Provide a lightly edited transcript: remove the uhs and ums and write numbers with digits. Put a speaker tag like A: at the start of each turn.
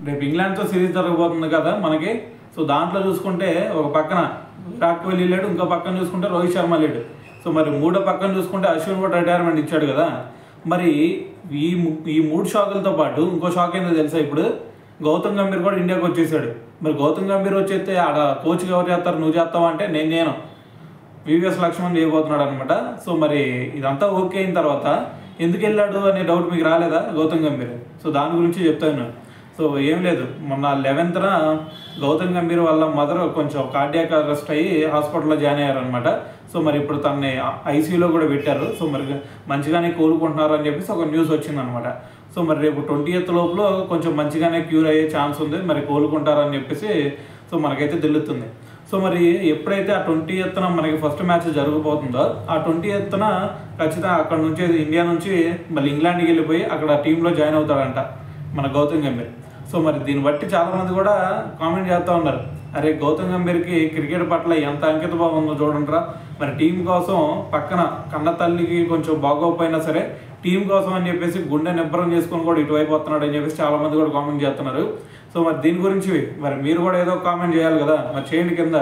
A: రేపు ఇంగ్లాండ్తో సిరీస్ జరగబోతుంది కదా మనకి. సో దాంట్లో చూసుకుంటే ఒక పక్కన విరాట్ కోహ్లీ లేడు, ఇంకో పక్కన చూసుకుంటే రోహిత్ శర్మ లేడు. సో మరి మూడో పక్కన చూసుకుంటే అశ్విన్ కూడా రిటైర్మెంట్ ఇచ్చాడు కదా. మరి ఈ 3 షాకులతో పాటు ఇంకో షాక్ ఏందో తెలుసా, ఇప్పుడు గౌతమ్ గంభీర్ కూడా ఇండియాకి వచ్చేసాడు. మరి గౌతమ్ గంభీర్ వచ్చేస్తే ఆడ కోచ్గా ఎవరు చేస్తారు, నువ్వు చేస్తావు అంటే నేను వివిఎస్ లక్ష్మణ్ చేయబోతున్నాడు అనమాట. సో మరి ఇదంతా ఓకే అయిన తర్వాత ఎందుకు వెళ్ళాడు అనే డౌట్ మీకు రాలేదా గౌతమ్ గంభీర్? సో దాని గురించి చెప్తాను. సో ఏం లేదు, మొన్న 11th గౌతమ్ గంభీర్ వాళ్ళ మదర్ కొంచెం కార్డియాక్ అరెస్ట్ అయ్యి హాస్పిటల్లో జాయిన్ అయ్యారనమాట. సో మరి ఇప్పుడు తనని ఐసీయూలో కూడా పెట్టారు. సో మరి మంచిగానే కోలుకుంటున్నారు అని చెప్పేసి ఒక న్యూస్ వచ్చిందనమాట. సో మరి రేపు 20th లోపల కొంచెం మంచిగానే క్యూర్ అయ్యే ఛాన్స్ ఉంది, మరి కోలుకుంటారని చెప్పేసి సో మనకైతే తెలుస్తుంది. సో మరి ఎప్పుడైతే ఆ 20th మనకి ఫస్ట్ మ్యాచ్ జరగబోతుందో ఆ 20th ఖచ్చితంగా అక్కడ నుంచి ఇండియా నుంచి మళ్ళీ ఇంగ్లాండ్కి వెళ్ళిపోయి అక్కడ టీంలో జాయిన్ అవుతాడంట మన గౌతమ్ గంభీర్. సో మరి దీన్ని బట్టి చాలామంది కూడా కామెంట్ చేస్తూ ఉన్నారు, అరే గౌతమ్ గంభీర్కి క్రికెట్ పట్ల ఎంత అంకిత భావం ఉందో చూడండిరా, మరి టీం కోసం పక్కన కన్న తల్లికి కొంచెం బాగోకపోయినా సరే టీం కోసం అని చెప్పేసి గుండె నిబ్బరం చేసుకొని కూడా ఇటువైపు వస్తున్నాడు అని చెప్పేసి చాలామంది కూడా కామెంట్ చేస్తున్నారు. సో మరి దీని గురించి మరి మీరు కూడా ఏదో కామెంట్ చేయాలి కదా, మరి చేయండి కింద.